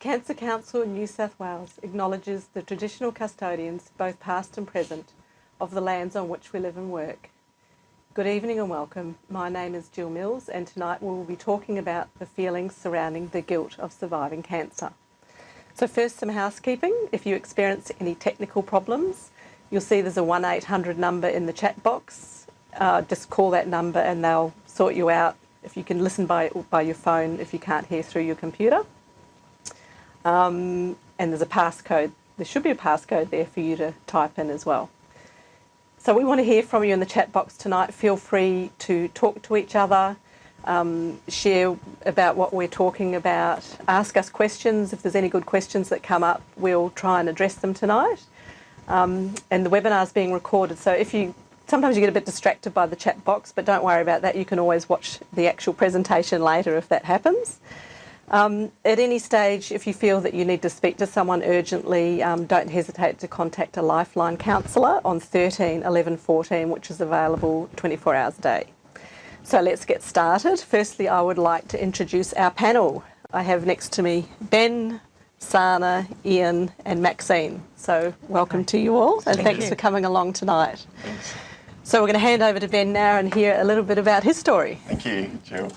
Cancer Council in New South Wales acknowledges the traditional custodians, both past and present, of the lands on which we live and work. Good evening and welcome. My name is Jill Mills, and tonight we will be talking about the feelings surrounding the guilt of surviving cancer. So first, some housekeeping. If you experience any technical problems, you'll see there's a 1-800 number in the chat box. Just call that number and they'll sort you out. If you can listen by your phone, if you can't hear through your computer. And there's a passcode. There should be a passcode there for you to type in as well. So we want to hear from you in the chat box tonight. Feel free to talk to each other, share about what we're talking about, ask us questions. If there's any good questions that come up, we'll try and address them tonight. And the webinar is being recorded, so sometimes you get a bit distracted by the chat box, but don't worry about that. You can always watch the actual presentation later if that happens. At any stage, if you feel that you need to speak to someone urgently, don't hesitate to contact a Lifeline counsellor on 13 11 14, which is available 24 hours a day. So let's get started. Firstly, I would like to introduce our panel. I have next to me Ben, Sana, Ian and Maxine. So welcome to you all, and thanks for coming along tonight. Thanks. So we're going to hand over to Ben now and hear a little bit about his story. Thank you, Jill.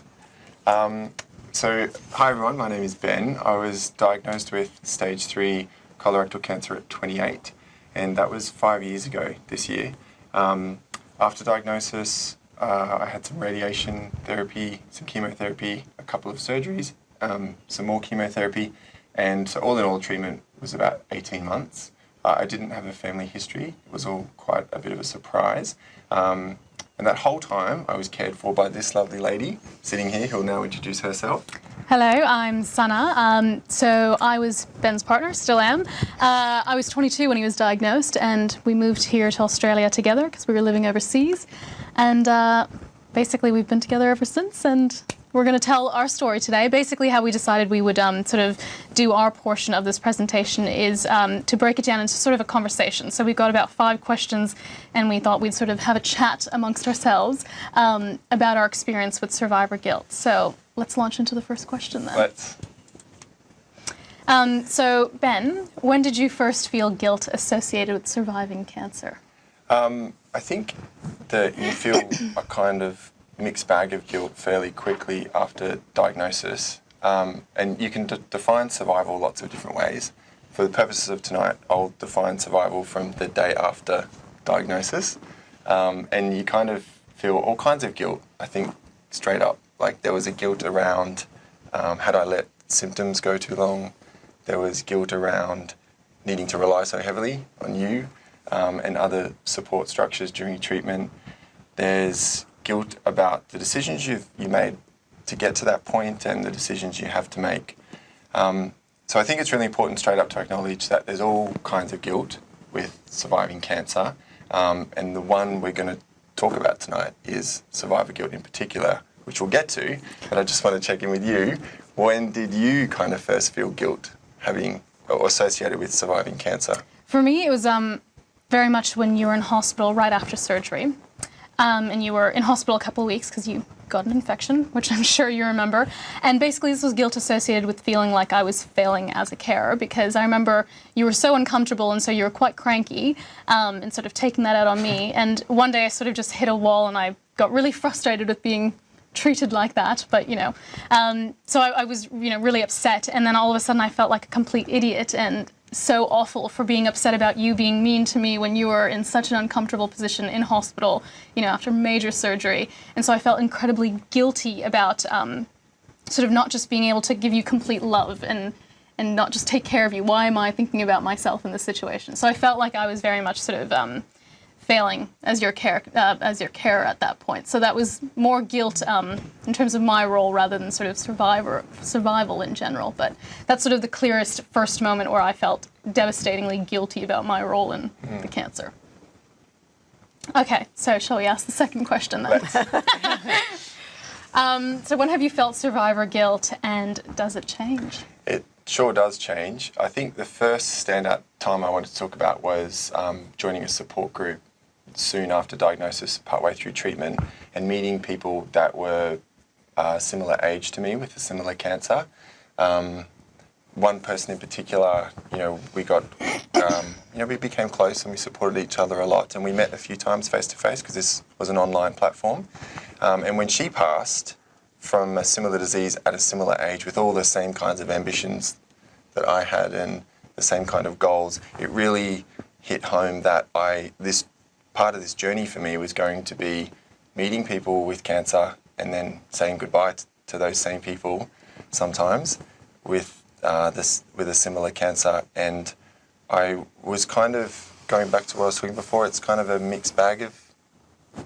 Hi everyone, my name is Ben. I was diagnosed with stage 3 colorectal cancer at 28, and that was 5 years ago this year. After diagnosis, I had some radiation therapy, some chemotherapy, a couple of surgeries, some more chemotherapy, and so all in all treatment was about 18 months. I didn't have a family history. It was all quite a bit of a surprise. And that whole time I was cared for by this lovely lady sitting here who will now introduce herself. Hello, I'm Sana. So I was Ben's partner, still am. I was 22 when he was diagnosed, and we moved here to Australia together because we were living overseas. And basically we've been together ever since, and we're going to tell our story today. Basically how we decided we would sort of do our portion of this presentation is to break it down into sort of a conversation. So we've got about 5 questions, and we thought we'd sort of have a chat amongst ourselves about our experience with survivor guilt. So let's launch into the first question then. Let's. So Ben, when did you first feel guilt associated with surviving cancer? I think that you feel a kind of mixed bag of guilt fairly quickly after diagnosis, and you can define survival lots of different ways. For the purposes of tonight, I'll define survival from the day after diagnosis, and you kind of feel all kinds of guilt, I think, straight up. Like there was a guilt around had I let symptoms go too long. There was guilt around needing to rely so heavily on you and other support structures during treatment. There's guilt about the decisions you made to get to that point and the decisions you have to make. So I think it's really important straight up to acknowledge that there's all kinds of guilt with surviving cancer, and the one we're going to talk about tonight is survivor guilt in particular, which we'll get to, but I just want to check in with you. When did you kind of first feel guilt having or associated with surviving cancer? For me, it was very much when you were in hospital right after surgery. And you were in hospital a couple of weeks because you got an infection, which I'm sure you remember. And basically this was guilt associated with feeling like I was failing as a carer, because I remember you were so uncomfortable and so you were quite cranky and sort of taking that out on me. And one day I sort of just hit a wall and I got really frustrated with being treated like that, but so I was really upset, and then all of a sudden I felt like a complete idiot and so awful for being upset about you being mean to me when you were in such an uncomfortable position in hospital, after major surgery. And so I felt incredibly guilty about sort of not just being able to give you complete love and not just take care of you. Why am I thinking about myself in this situation? So I felt like I was very much sort of failing as your carer at that point. So that was more guilt in terms of my role rather than sort of survival in general. But that's sort of the clearest first moment where I felt devastatingly guilty about my role in the cancer. Okay, so shall we ask the second question then? So when have you felt survivor guilt, and does it change? It sure does change. I think the first standout time I wanted to talk about was joining a support group soon after diagnosis, partway through treatment, and meeting people that were similar age to me with a similar cancer. one person in particular, we got, we became close and we supported each other a lot, and we met a few times face to face because this was an online platform. And when she passed from a similar disease at a similar age with all the same kinds of ambitions that I had and the same kind of goals, it really hit home that this part of this journey for me was going to be meeting people with cancer and then saying goodbye to those same people sometimes with a similar cancer. And I was kind of, going back to what I was talking before, it's kind of a mixed bag of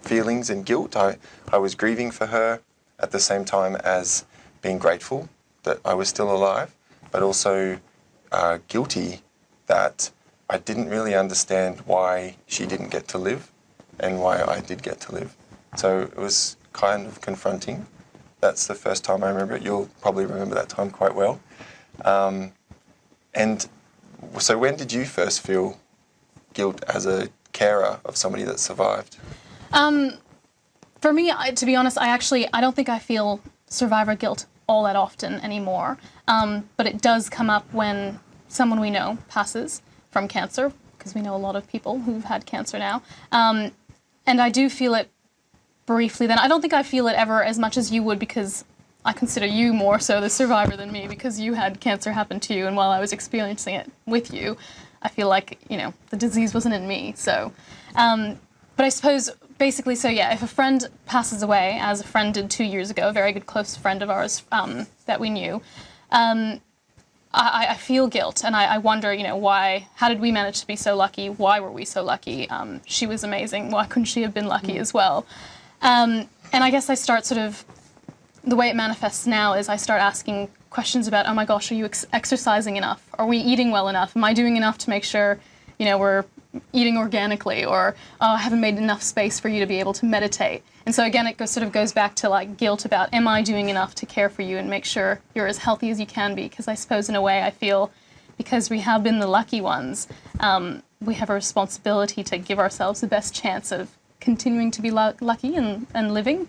feelings and guilt. I was grieving for her at the same time as being grateful that I was still alive, but also guilty that I didn't really understand why she didn't get to live and why I did get to live. So it was kind of confronting. That's the first time I remember it. You'll probably remember that time quite well. And so when did you first feel guilt as a carer of somebody that survived? For me, to be honest, I don't think I feel survivor guilt all that often anymore. But it does come up when someone we know passes from cancer, because we know a lot of people who've had cancer now. And I do feel it briefly then. I don't think I feel it ever as much as you would, because I consider you more so the survivor than me, because you had cancer happen to you, and while I was experiencing it with you, I feel like, the disease wasn't in me. So, but I suppose basically, so yeah, if a friend passes away, as a friend did 2 years ago, a very good close friend of ours that we knew, I feel guilt, and I wonder, why, how did we manage to be so lucky? Why were we so lucky? She was amazing. Why couldn't she have been lucky as well? And I guess I start the way it manifests now is I start asking questions about, oh my gosh, are you exercising enough? Are we eating well enough? Am I doing enough to make sure, we're eating organically? Or, oh, I haven't made enough space for you to be able to meditate. And so again, it goes back to guilt about, am I doing enough to care for you and make sure you're as healthy as you can be? Because I suppose in a way I feel, because we have been the lucky ones, we have a responsibility to give ourselves the best chance of continuing to be lucky and living.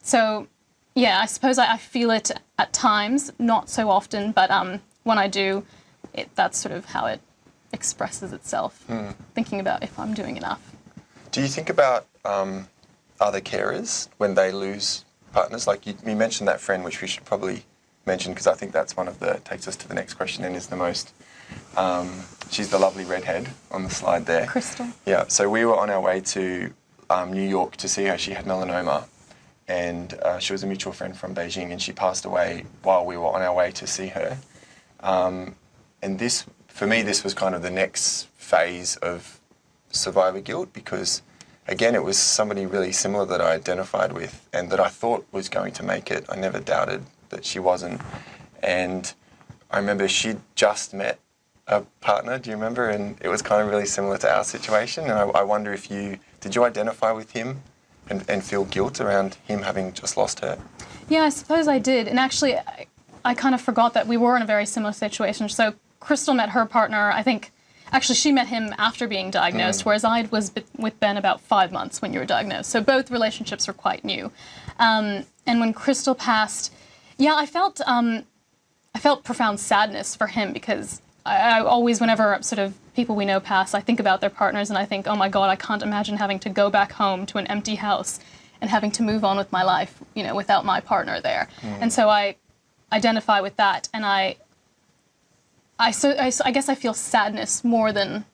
So yeah, I suppose I feel it at times, not so often, but when I do, that's sort of how it expresses itself, thinking about if I'm doing enough. Do you think about other carers when they lose partners? Like you mentioned that friend, which we should probably mention, because I think that's one of takes us to the next question and is the most, she's the lovely redhead on the slide there. Crystal. Yeah, so we were on our way to New York to see her. She had melanoma, and she was a mutual friend from Beijing, and she passed away while we were on our way to see her. And this, for me, this was kind of the next phase of survivor guilt, because again, it was somebody really similar that I identified with and that I thought was going to make it. I never doubted that she wasn't. And I remember she'd just met a partner, do you remember? And it was kind of really similar to our situation. And I wonder if did you identify with him and feel guilt around him having just lost her? Yeah, I suppose I did. And actually, I kind of forgot that we were in a very similar situation. So Crystal met her partner, I think, actually she met him after being diagnosed, whereas I was with Ben about 5 months when you were diagnosed. So both relationships were quite new. And when Crystal passed, yeah, I felt profound sadness for him, because I always, whenever sort of people we know pass, I think about their partners and I think, oh my God, I can't imagine having to go back home to an empty house and having to move on with my life, without my partner there. And so I identify with that, and I guess I feel sadness more than,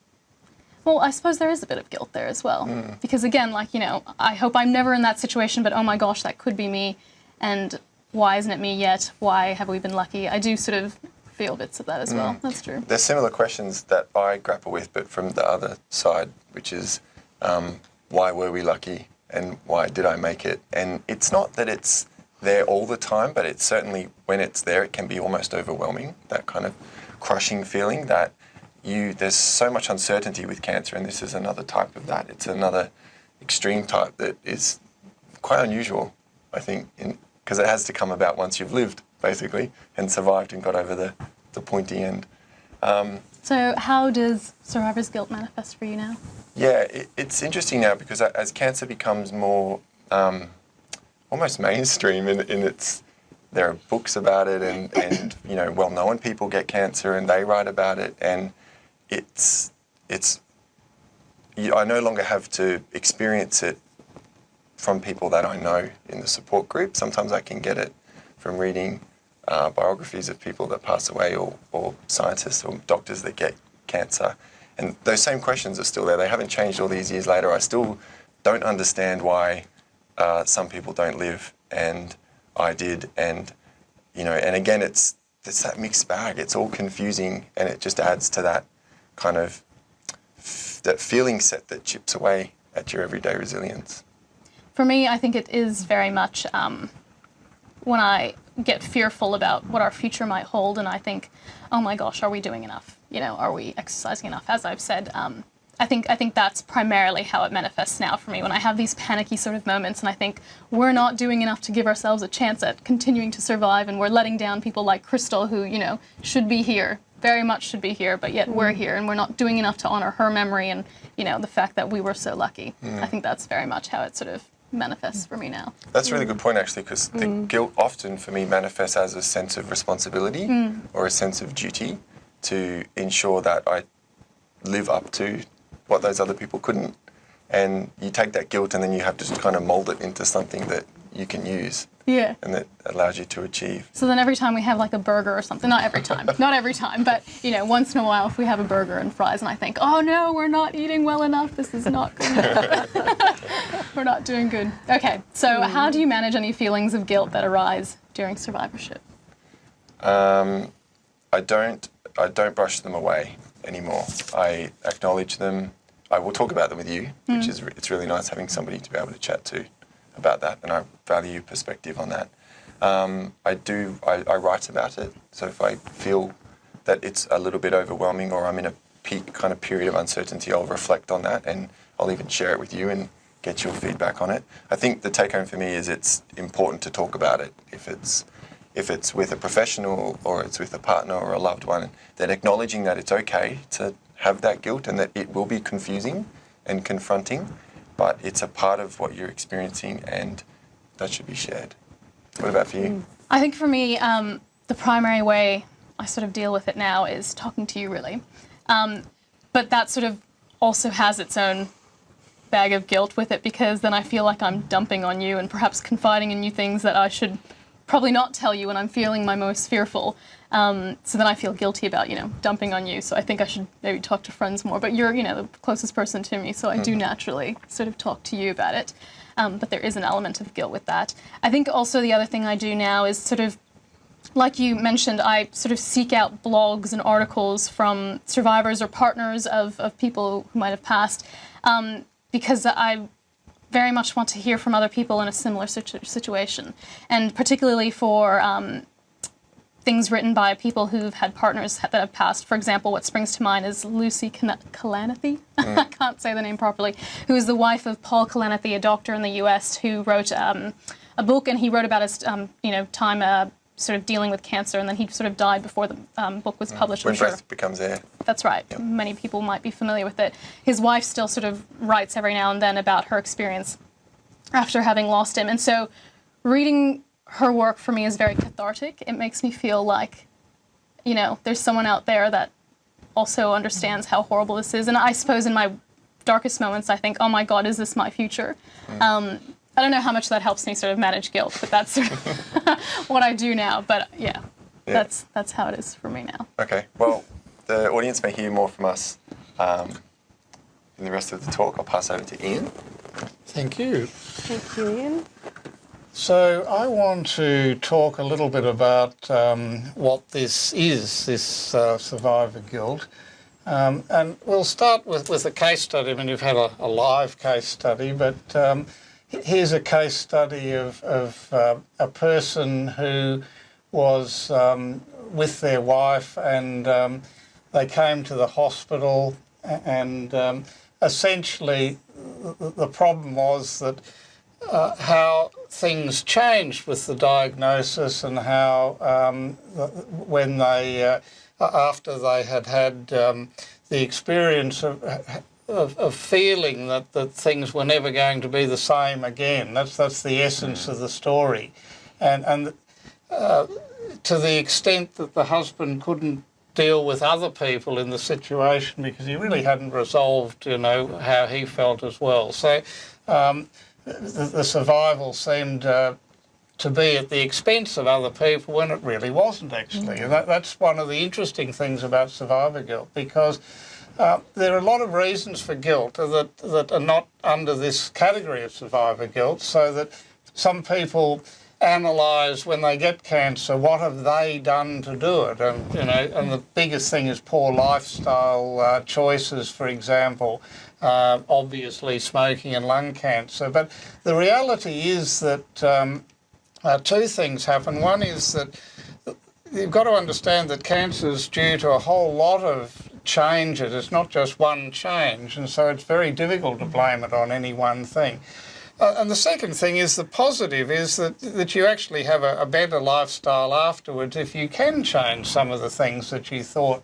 well, I suppose there is a bit of guilt there as well. Because again, I hope I'm never in that situation, but oh my gosh, that could be me. And why isn't it me yet? Why have we been lucky? I do sort of feel bits of that as well. That's true. There's similar questions that I grapple with, but from the other side, which is why were we lucky and why did I make it? And it's not that it's there all the time, but it's certainly, when it's there, it can be almost overwhelming, that kind of crushing feeling that there's so much uncertainty with cancer, and this is another type of that. It's another extreme type that is quite unusual, I think, because it has to come about once you've lived, basically, and survived and got over the pointy end. So how does survivor's guilt manifest for you now? Yeah, it's interesting now, because as cancer becomes more almost mainstream in its there are books about it, and you know, well-known people get cancer and they write about it, and I no longer have to experience it from people that I know in the support group. Sometimes I can get it from reading biographies of people that pass away, or scientists or doctors that get cancer. And those same questions are still there. They haven't changed all these years later. I still don't understand why some people don't live, and I did. And, you know, and again, it's that mixed bag. It's all confusing, and it just adds to that kind of that feeling set that chips away at your everyday resilience. For me, I think it is very much when I get fearful about what our future might hold, and I think, oh my gosh, are we doing enough? You know, are we exercising enough? As I've said, I think that's primarily how it manifests now for me, when I have these panicky sort of moments and I think we're not doing enough to give ourselves a chance at continuing to survive, and we're letting down people like Crystal, who, you know, should be here, very much should be here, but yet we're here, and we're not doing enough to honor her memory and, you know, the fact that we were so lucky. I think that's very much how it sort of manifests for me now. That's a really good point, actually, because the guilt often for me manifests as a sense of responsibility or a sense of duty to ensure that I live up to what those other people couldn't. And you take that guilt and then you have to kind of mould it into something that you can use. Yeah. And that allows you to achieve. So then every time we have like a burger or something, not every time, but, you know, once in a while if we have a burger and fries and I think, oh no, we're not eating well enough, this is not good. We're not doing good. Okay, so how do you manage any feelings of guilt that arise during survivorship? I don't brush them away anymore. I acknowledge them. I will talk about them with you, which is it's really nice having somebody to be able to chat to about that, and I value perspective on that. I write about it, so if I feel that it's a little bit overwhelming or I'm in a peak kind of period of uncertainty, I'll reflect on that, and I'll even share it with you and get your feedback on it. I think the take home for me is it's important to talk about it. If it's with a professional or it's with a partner or a loved one, then acknowledging that it's okay to have that guilt and that it will be confusing and confronting, but it's a part of what you're experiencing and that should be shared. What about for you? I think for me, the primary way I sort of deal with it now is talking to you, really. But that sort of also has its own bag of guilt with it, because then I feel like I'm dumping on you and perhaps confiding in you things that I should probably not tell you when I'm feeling my most fearful. So then I feel guilty about, you know, dumping on you. So I think I should maybe talk to friends more. But you're, you know, the closest person to me, so I do naturally sort of talk to you about it. But there is an element of guilt with that. I think also the other thing I do now is sort of, like you mentioned, I sort of seek out blogs and articles from survivors or partners of people who might have passed, because I very much want to hear from other people in a similar situation, and particularly for things written by people who've had partners that have passed. For example, what springs to mind is Lucy Kalanithi, I can't say the name properly, who is the wife of Paul Kalanithi, a doctor in the US, who wrote a book, and he wrote about his time sort of dealing with cancer, and then he sort of died before the book was published. When breath becomes air. That's right. Yep. Many people might be familiar with it. His wife still sort of writes every now and then about her experience after having lost him. And so reading her work for me is very cathartic. It makes me feel like, you know, there's someone out there that also understands how horrible this is. And I suppose in my darkest moments, I think, oh my God, is this my future? I don't know how much that helps me sort of manage guilt, but that's sort of what I do now. But yeah, that's how it is for me now. Okay, well, the audience may hear more from us in the rest of the talk. I'll pass over to Ian. Thank you. Thank you, Ian. So I want to talk a little bit about what this is, this survivor guilt. And we'll start with a case study. I mean, you've had a live case study, but here's a case study of a person who was with their wife, and they came to the hospital, and essentially the problem was that how things changed with the diagnosis, and how when they after they had the experience of feeling that things were never going to be the same again. That's the essence of the story, and to the extent that the husband couldn't deal with other people in the situation because he really hadn't resolved, how he felt as well. So the survival seemed to be at the expense of other people when it really wasn't actually. And that's one of the interesting things about survivor guilt, because there are a lot of reasons for guilt that are not under this category of survivor guilt, so that some people analyse when they get cancer, what have they done to do it? And, and the biggest thing is poor lifestyle choices, for example, obviously smoking and lung cancer. But the reality is that two things happen. One is that you've got to understand that cancer is due to a whole lot of changes. It's not just one change, and so it's very difficult to blame it on any one thing. And the second thing is, the positive is that you actually have a better lifestyle afterwards if you can change some of the things that you thought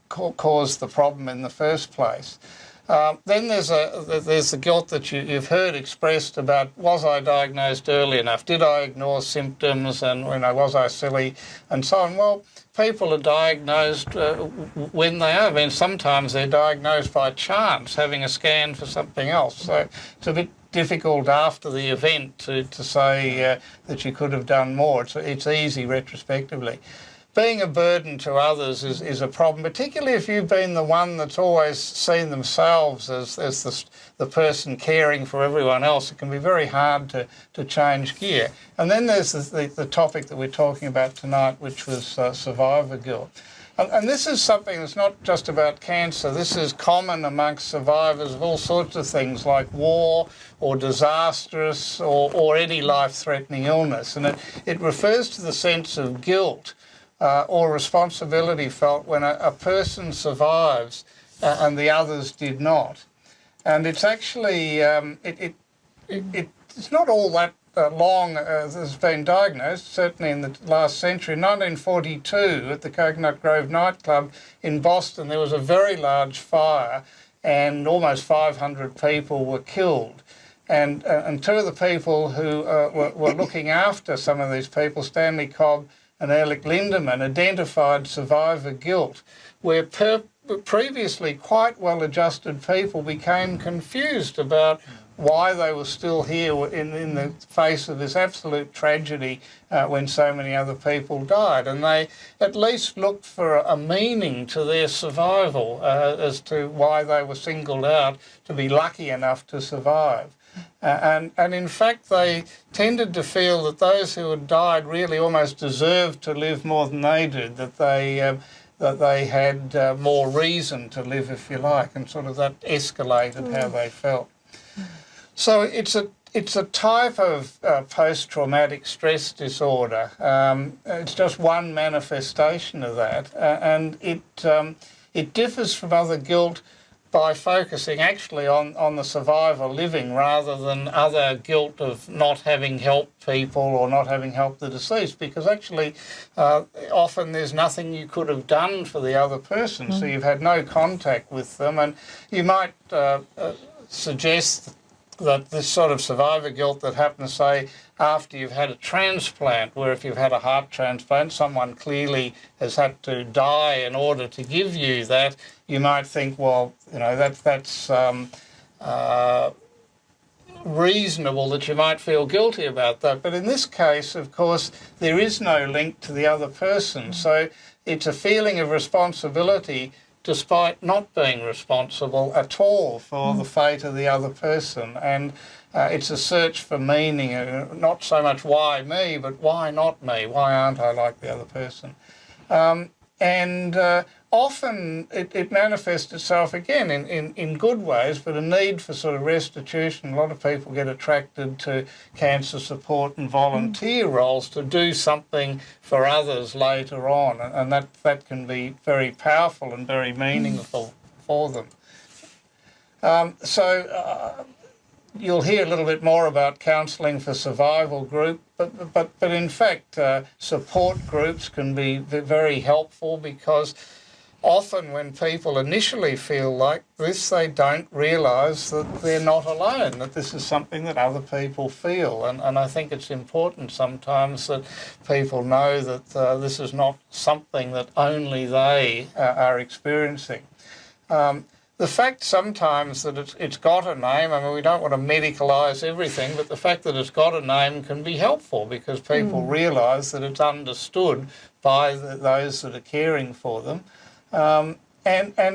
caused the problem in the first place. Then there's the guilt that you've heard expressed about, was I diagnosed early enough? Did I ignore symptoms? And was I silly? And so on. Well, people are diagnosed when they are. I mean, sometimes they're diagnosed by chance, having a scan for something else. So it's a bit difficult after the event to say that you could have done more. It's easy retrospectively. Being a burden to others is a problem, particularly if you've been the one that's always seen themselves as the person caring for everyone else. It can be very hard to change gear. And then there's the topic that we're talking about tonight, which was survivor guilt. And this is something that's not just about cancer. This is common amongst survivors of all sorts of things like war or disastrous or any life-threatening illness. And it refers to the sense of guilt or responsibility felt when a person survives and the others did not. And it's actually, it's not all that long has been diagnosed, certainly in the last century. In 1942, at the Coconut Grove nightclub in Boston, there was a very large fire and almost 500 people were killed. And two of the people who were looking after some of these people, Stanley Cobb and Ehrlich Lindemann, identified survivor guilt, where previously quite well-adjusted people became confused about why they were still here in the face of this absolute tragedy when so many other people died. And they at least looked for a meaning to their survival as to why they were singled out to be lucky enough to survive. And in fact, they tended to feel that those who had died really almost deserved to live more than they did, that they had more reason to live, if you like, and sort of that escalated how they felt. So it's a type of post-traumatic stress disorder. It's just one manifestation of that, and it differs from other guilt by focusing actually on the survivor living rather than other guilt of not having helped people or not having helped the deceased, because actually often there's nothing you could have done for the other person, so you've had no contact with them. And you might suggest that this sort of survivor guilt that happens, say, after you've had a transplant, where if you've had a heart transplant, someone clearly has had to die in order to give you that, you might think, well, that's reasonable that you might feel guilty about that. But in this case, of course, there is no link to the other person. So it's a feeling of responsibility despite not being responsible at all for the fate of the other person. And it's a search for meaning, not so much why me, but why not me? Why aren't I like the other person? And often it manifests itself again in good ways, but a need for sort of restitution. A lot of people get attracted to cancer support and volunteer roles to do something for others later on, and that can be very powerful and very meaningful for them. You'll hear a little bit more about counselling for survival group, but in fact support groups can be very helpful, because often when people initially feel like this, they don't realise that they're not alone, that this is something that other people feel. And I think it's important sometimes that people know that this is not something that only they are experiencing. The fact sometimes that it's got a name, I mean, we don't want to medicalise everything, but the fact that it's got a name can be helpful because people realise that it's understood by those that are caring for them. And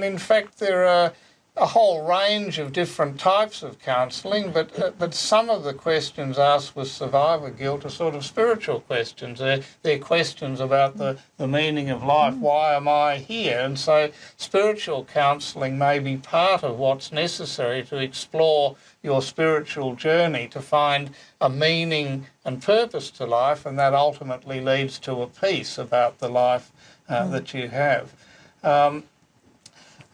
in fact, there are a whole range of different types of counselling, but some of the questions asked with survivor guilt are sort of spiritual questions. They're questions about the meaning of life. Why am I here? And so spiritual counselling may be part of what's necessary to explore your spiritual journey, to find a meaning and purpose to life, and that ultimately leads to a peace about the life that you have.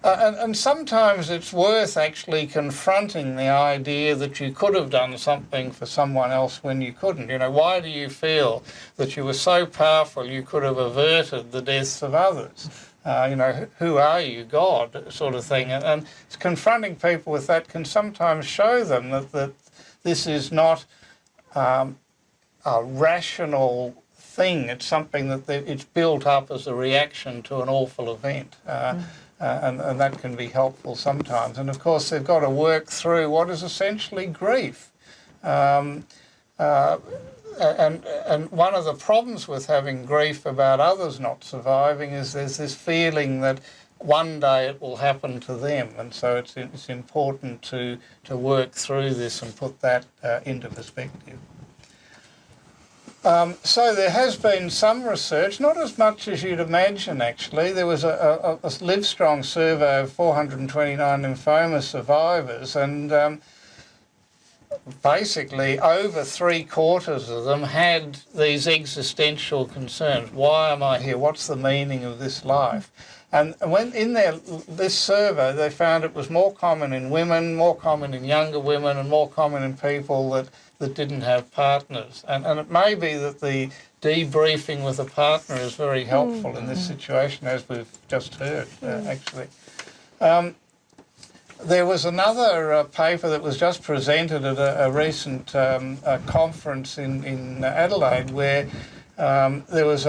And sometimes it's worth actually confronting the idea that you could have done something for someone else when you couldn't. You know, why do you feel that you were so powerful you could have averted the deaths of others? You know, who are you, God, sort of thing. And confronting people with that can sometimes show them that this is not a rational thing. It's something that it's built up as a reaction to an awful event. And that can be helpful sometimes. And of course, they've got to work through what is essentially grief. And one of the problems with having grief about others not surviving is there's this feeling that one day it will happen to them. And so it's important to work through this and put that into perspective. So there has been some research, not as much as you'd imagine actually. There was a Livestrong survey of 429 lymphoma survivors, and basically over 3/4 of them had these existential concerns. Why am I here? What's the meaning of this life? And when in this survey, they found it was more common in women, more common in younger women, and more common in people that didn't have partners. And it may be that the debriefing with a partner is very helpful in this situation, as we've just heard, actually. There was another paper that was just presented at a recent conference in Adelaide where there was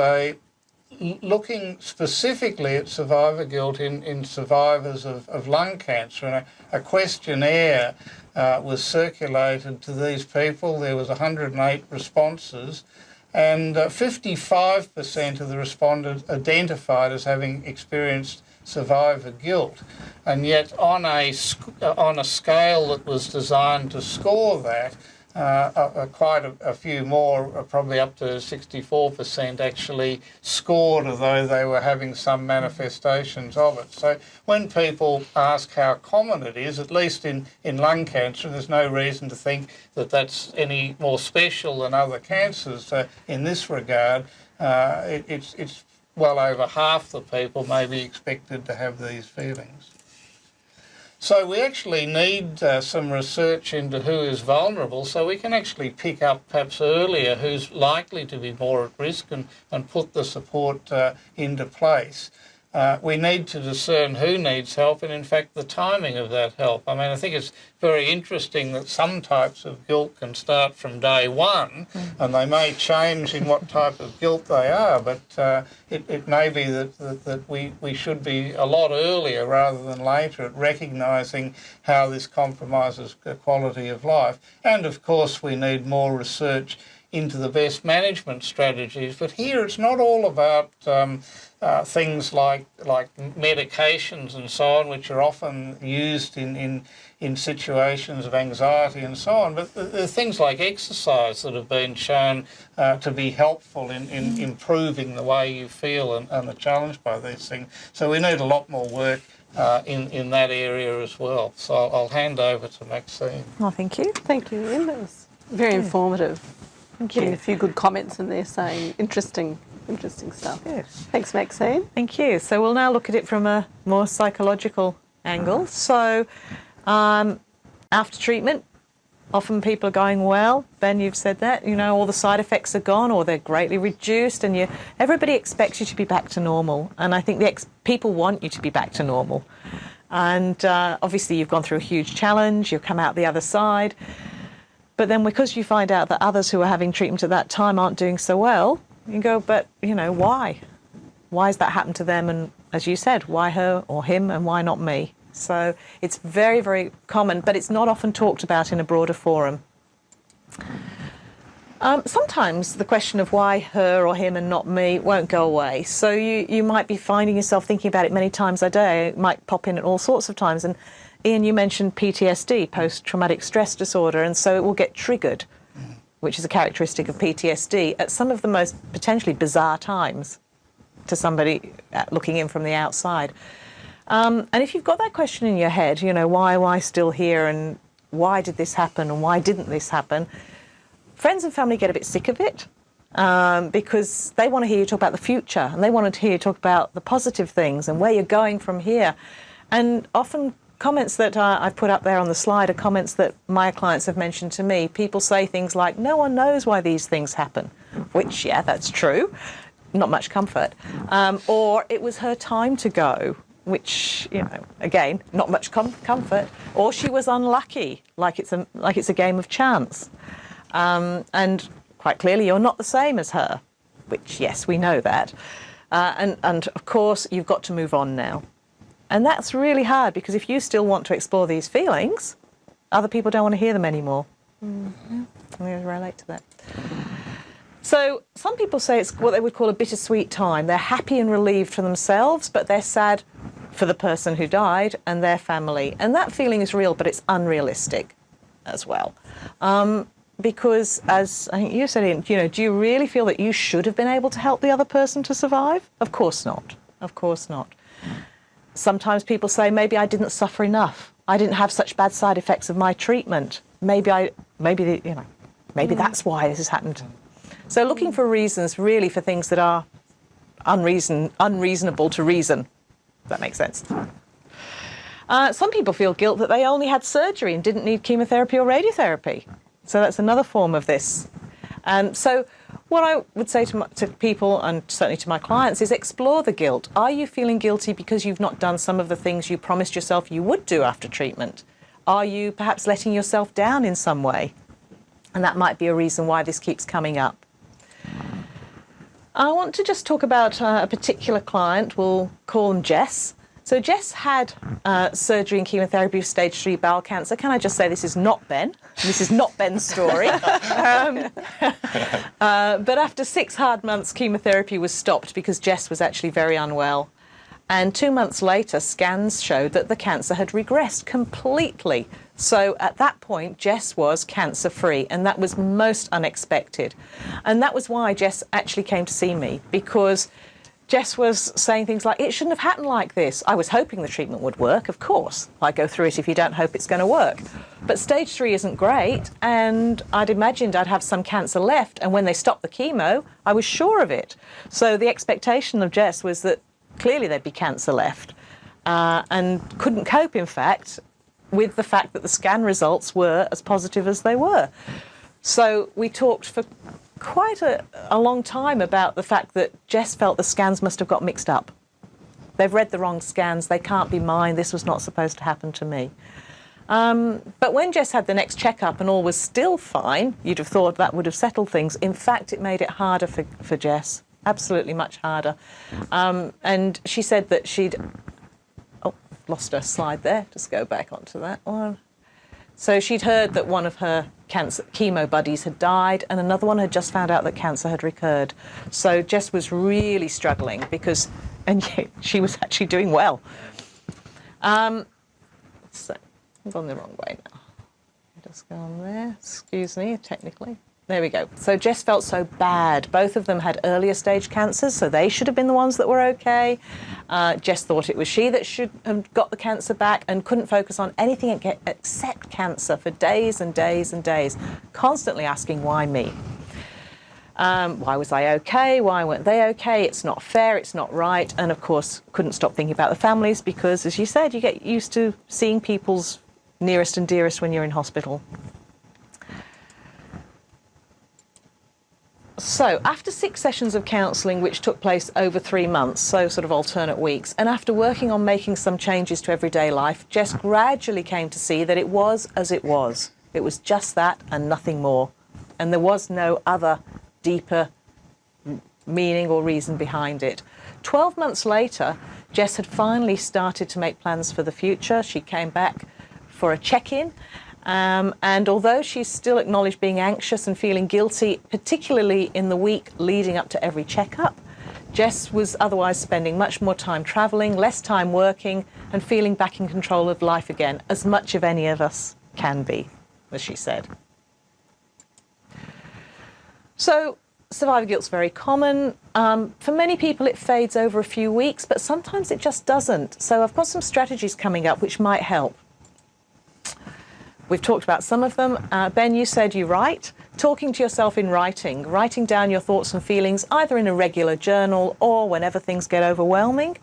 looking specifically at survivor guilt in survivors of lung cancer. And a questionnaire was circulated to these people. There was 108 responses, and 55% of the respondents identified as having experienced survivor guilt. And yet on a scale that was designed to score that, quite a few more, probably up to 64%, actually scored as though they were having some manifestations of it. So when people ask how common it is, at least in lung cancer, there's no reason to think that that's any more special than other cancers in this regard. It's well over half the people may be expected to have these feelings. So we actually need some research into who is vulnerable so we can actually pick up perhaps earlier who's likely to be more at risk and put the support into place. We need to discern who needs help and in fact the timing of that help. I mean, I think it's very interesting that some types of guilt can start from day one and they may change in what type of guilt they are, but it may be that we should be a lot earlier rather than later at recognising how this compromises the quality of life. And of course we need more research into the best management strategies. But here it's not all about things like medications and so on, which are often used in situations of anxiety and so on, but there are things like exercise that have been shown to be helpful in improving the way you feel and are challenged by these things. So we need a lot more work in that area as well. So I'll hand over to Maxine. Oh, thank you. Thank you, Ian. That was very informative. Getting a few good comments in there saying interesting stuff. Yes. Thanks, Maxine. Thank you. So we'll now look at it from a more psychological angle. So after treatment, Often people are going, well, Ben, you've said that, all the side effects are gone or they're greatly reduced, and everybody expects you to be back to normal. And I think people want you to be back to normal. And obviously you've gone through a huge challenge, you've come out the other side. But then because you find out that others who are having treatment at that time aren't doing so well, you go, but, why? Why has that happened to them? And as you said, why her or him and why not me? So it's very, very common, but it's not often talked about in a broader forum. Sometimes the question of why her or him and not me won't go away. So you might be finding yourself thinking about it many times a day. It might pop in at all sorts of times. And Ian, you mentioned PTSD, post-traumatic stress disorder, and so it will get triggered, which is a characteristic of PTSD, at some of the most potentially bizarre times to somebody looking in from the outside. And if you've got that question in your head, why am I still here, and why did this happen, and why didn't this happen? Friends and family get a bit sick of it because they want to hear you talk about the future, and they want to hear you talk about the positive things and where you're going from here. And often comments that I've put up there on the slide are comments that my clients have mentioned to me. People say things like, no one knows why these things happen, which, yeah, that's true. Not much comfort. Or it was her time to go, which, again, not much comfort. Or she was unlucky, like it's a game of chance. And quite clearly you're not the same as her, which, yes, we know that. And of course, you've got to move on now. And that's really hard, because if you still want to explore these feelings, other people don't want to hear them anymore. Mm-hmm. I relate to that. So some people say it's what they would call a bittersweet time. They're happy and relieved for themselves, but they're sad for the person who died and their family. And that feeling is real, but it's unrealistic as well. Because, as I think you said, Ian, do you really feel that you should have been able to help the other person to survive? Of course not. Of course not. Sometimes people say, maybe I didn't suffer enough. I didn't have such bad side effects of my treatment. Maybe that's why this has happened. So looking for reasons, really, for things that are unreasonable to reason. If that makes sense. Some people feel guilt that they only had surgery and didn't need chemotherapy or radiotherapy. So that's another form of this. So what I would say to people, and certainly to my clients, is explore the guilt. Are you feeling guilty because you've not done some of the things you promised yourself you would do after treatment? Are you perhaps letting yourself down in some way? And that might be a reason why this keeps coming up. I want to just talk about a particular client. We'll call them Jess. So Jess had surgery and chemotherapy of stage 3 bowel cancer. Can I just say this is not Ben? This is not Ben's story. But after 6 hard months, chemotherapy was stopped because Jess was actually very unwell. And 2 months later, scans showed that the cancer had regressed completely. So at that point, Jess was cancer-free, and that was most unexpected. And that was why Jess actually came to see me, because Jess was saying things like, it shouldn't have happened like this. I was hoping the treatment would work, of course. I go through it if you don't hope it's going to work. But stage 3 isn't great, and I'd imagined I'd have some cancer left, and when they stopped the chemo, I was sure of it. So the expectation of Jess was that clearly there'd be cancer left, and couldn't cope, in fact, with the fact that the scan results were as positive as they were. So we talked for quite a long time about the fact that Jess felt the scans must have got mixed up. They've read the wrong scans, they can't be mine, this was not supposed to happen to me. But when Jess had the next checkup and all was still fine, you'd have thought that would have settled things. In fact, it made it harder for Jess, absolutely much harder. And she said that she'd... Oh, lost her slide there, just go back onto that one. So she'd heard that one of her chemo buddies had died, and another one had just found out that cancer had recurred. So Jess was really struggling because, and yet she was actually doing well. So I'm going the wrong way now. Just go on there. Excuse me, technically. There we go. So Jess felt so bad. Both of them had earlier stage cancers, so they should have been the ones that were okay. Jess thought it was she that should have got the cancer back and couldn't focus on anything except cancer for days and days and days, constantly asking, why me? Why was I okay? Why weren't they okay? It's not fair, it's not right. And of course, couldn't stop thinking about the families because, as you said, you get used to seeing people's nearest and dearest when you're in hospital. So after 6 sessions of counselling, which took place over 3 months, so sort of alternate weeks, and after working on making some changes to everyday life, Jess gradually came to see that it was as it was. It was just that and nothing more. And there was no other deeper meaning or reason behind it. 12 months later, Jess had finally started to make plans for the future. She came back for a check-in. And although she still acknowledged being anxious and feeling guilty, particularly in the week leading up to every checkup, Jess was otherwise spending much more time travelling, less time working, and feeling back in control of life again, as much of any of us can be, as she said. So survivor guilt's very common. For many people it fades over a few weeks, but sometimes it just doesn't. So I've got some strategies coming up which might help. We've talked about some of them. Ben, you said you write. Talking to yourself in writing down your thoughts and feelings, either in a regular journal or whenever things get overwhelming.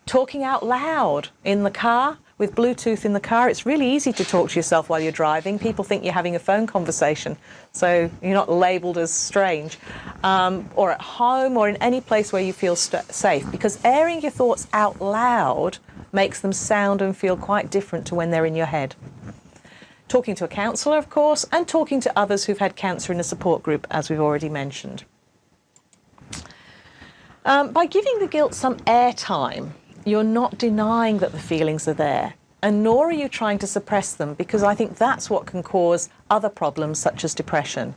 Talking out loud in the car, with Bluetooth in the car. It's really easy to talk to yourself while you're driving. People think you're having a phone conversation, so you're not labelled as strange. Or at home or in any place where you feel safe, because airing your thoughts out loud makes them sound and feel quite different to when they're in your head. Talking to a counsellor, of course, and talking to others who've had cancer in a support group, as we've already mentioned. By giving the guilt some airtime, you're not denying that the feelings are there, and nor are you trying to suppress them, because I think that's what can cause other problems such as depression.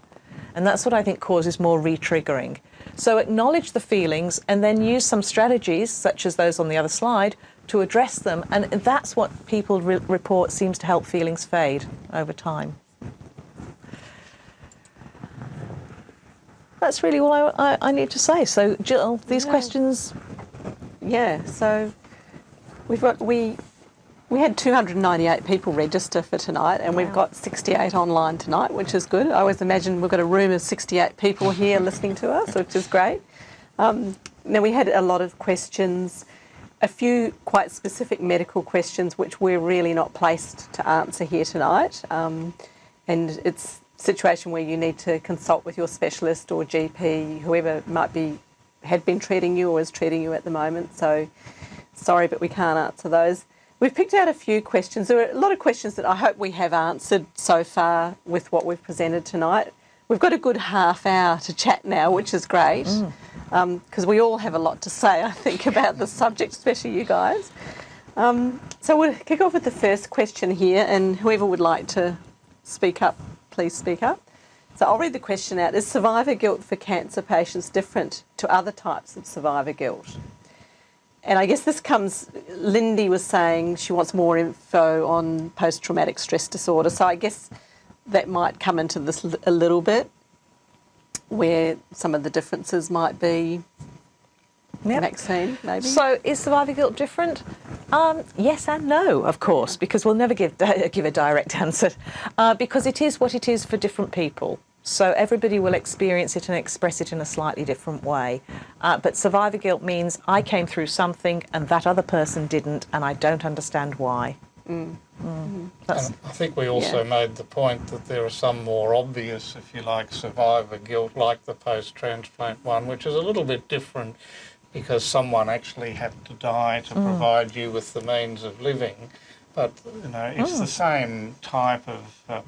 And that's what I think causes more re-triggering. So acknowledge the feelings and then use some strategies, such as those on the other slide, to address them, and that's what people report seems to help feelings fade over time. That's really all I need to say. So, Jill, these questions... Yeah, so we had 298 people register for tonight, and we've got 68 online tonight, which is good. I always imagine we've got a room of 68 people here listening to us, which is great. Now, we had a lot of questions, a few quite specific medical questions which we're really not placed to answer here tonight. And it's a situation where you need to consult with your specialist or GP, whoever had been treating you or is treating you at the moment. So sorry, but we can't answer those. We've picked out a few questions. There are a lot of questions that I hope we have answered so far with what we've presented tonight. We've got a good half hour to chat now, which is great, because we all have a lot to say, I think, about the subject, especially you guys. So we'll kick off with the first question here, and whoever would like to speak up, please speak up. So I'll read the question out. Is survivor guilt for cancer patients different to other types of survivor guilt? And I guess this comes, Lindy was saying she wants more info on post-traumatic stress disorder. So I guess that might come into this a little bit, where some of the differences might be. Yep. Maxine, maybe? So is survivor guilt different? Yes and no, of course, because we'll never give a direct answer, because it is what it is for different people. So everybody will experience it and express it in a slightly different way. But survivor guilt means I came through something and that other person didn't, and I don't understand why. I think we also made the point that there are some more obvious, if you like, survivor guilt, like the post-transplant one, which is a little bit different because someone actually had to die to provide you with the means of living. But, you know, it's the same type of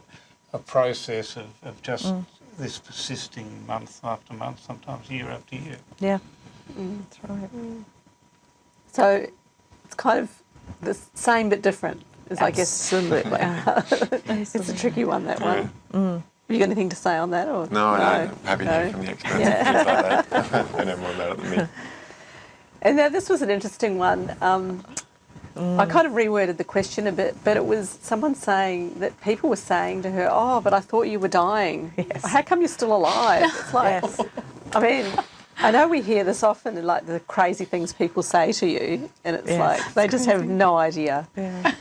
a process of just this persisting month after month, sometimes year after year. Yeah, that's right. So it's kind of the same but different. I guess it's a tricky one, that one. Have you got anything to say on that? Or? No, I'm happy to hear from the experts. Yeah. Like that. They know more about it than me. And now this was an interesting one. I kind of reworded the question a bit, but it was someone saying that people were saying to her, "Oh, but I thought you were dying. Yes. How come you're still alive?" It's like, I mean, I know we hear this often, like the crazy things people say to you, and it's like they just have no idea. Yeah.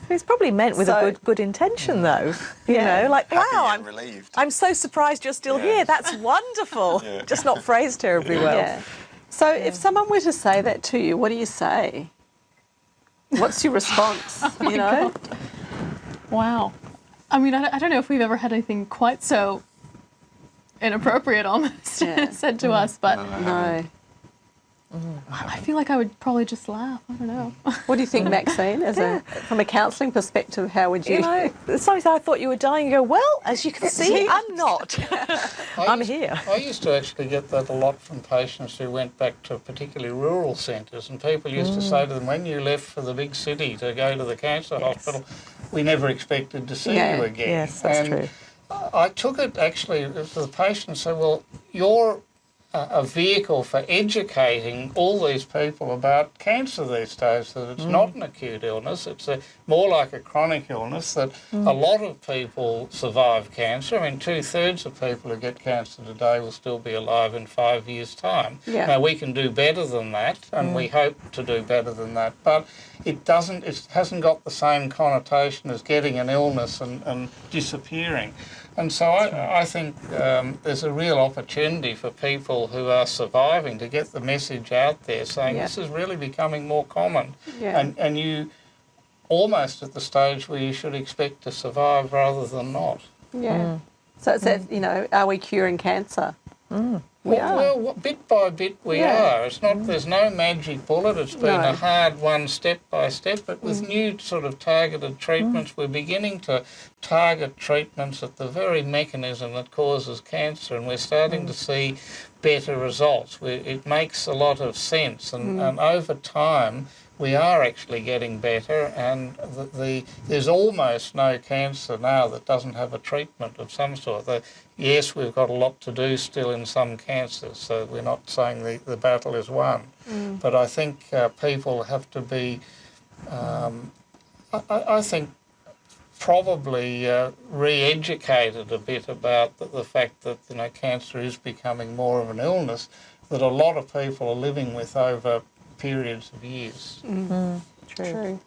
It's probably meant with a good intention, though. You know, like, wow, I'm relieved. I'm so surprised you're still here. That's wonderful. Just not phrased terribly well. Yeah. So if someone were to say that to you, what do you say? What's your response? You know? God. Wow. I mean, I don't know if we've ever had anything quite so inappropriate almost said to us, but No. I feel like I would probably just laugh. I don't know. What do you think, Maxine? From a counselling perspective, how would you? You know, sometimes I thought you were dying. You go, well, as you can see, I'm not. I'm here. I used to actually get that a lot from patients who went back to particularly rural centres, and people used to say to them, when you left for the big city to go to the cancer hospital, we never expected to see you again. Yes, that's true. I took it actually to the patient and said, well, you're a vehicle for educating all these people about cancer these days, that it's not an acute illness, it's more like a chronic illness, that a lot of people survive cancer. I mean, 2/3 of people who get cancer today will still be alive in 5 years' time. Yeah. Now, we can do better than that, and we hope to do better than that, but it hasn't got the same connotation as getting an illness and disappearing. And so I think there's a real opportunity for people who are surviving to get the message out there saying this is really becoming more common. Yeah. And you almost at the stage where you should expect to survive rather than not. Yeah. So it's that, are we curing cancer? We are. Well, bit by bit we are. It's not. There's no magic bullet. It's been a hard one, step by step. But with new sort of targeted treatments, we're beginning to target treatments at the very mechanism that causes cancer, and we're starting to see better results. It makes a lot of sense, and over time we are actually getting better, and there's almost no cancer now that doesn't have a treatment of some sort. Yes, we've got a lot to do still in some cancers, so we're not saying the battle is won. But I think people have to be, I think, probably re-educated a bit about the fact that cancer is becoming more of an illness that a lot of people are living with over periods of years. True.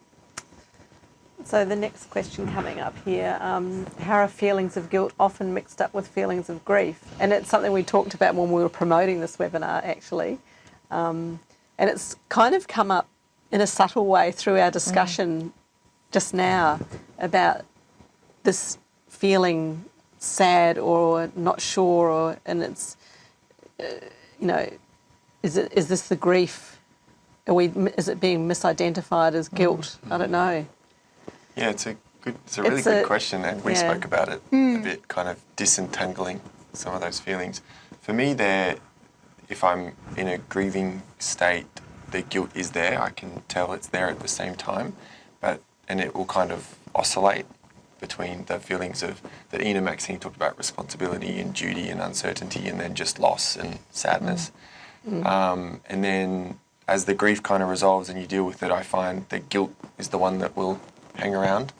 So the next question coming up here, how are feelings of guilt often mixed up with feelings of grief? And it's something we talked about when we were promoting this webinar, actually. And it's kind of come up in a subtle way through our discussion just now about this feeling sad or not sure, and it's, is this the grief? Is it being misidentified as guilt? I don't know. Yeah, it's a really good question, and we spoke about it a bit, kind of disentangling some of those feelings. For me, if I'm in a grieving state, the guilt is there. I can tell it's there at the same time, and it will kind of oscillate between the feelings that Ian and Maxine talked about, responsibility and duty and uncertainty, and then just loss and sadness. And then as the grief kind of resolves and you deal with it, I find that guilt is the one that will hang around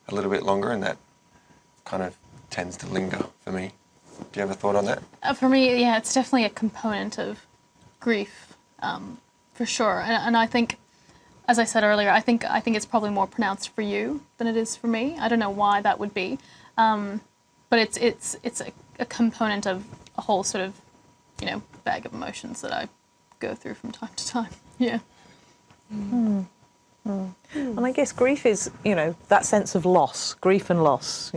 a little bit longer, and that kind of tends to linger for me. Do you have a thought on that? For me, yeah, it's definitely a component of grief, for sure. And I think, as I said earlier, I think it's probably more pronounced for you than it is for me. I don't know why that would be, but it's a component of a whole sort of, bag of emotions that I go through from time to time. Yeah. And I guess grief is, that sense of loss, grief and loss.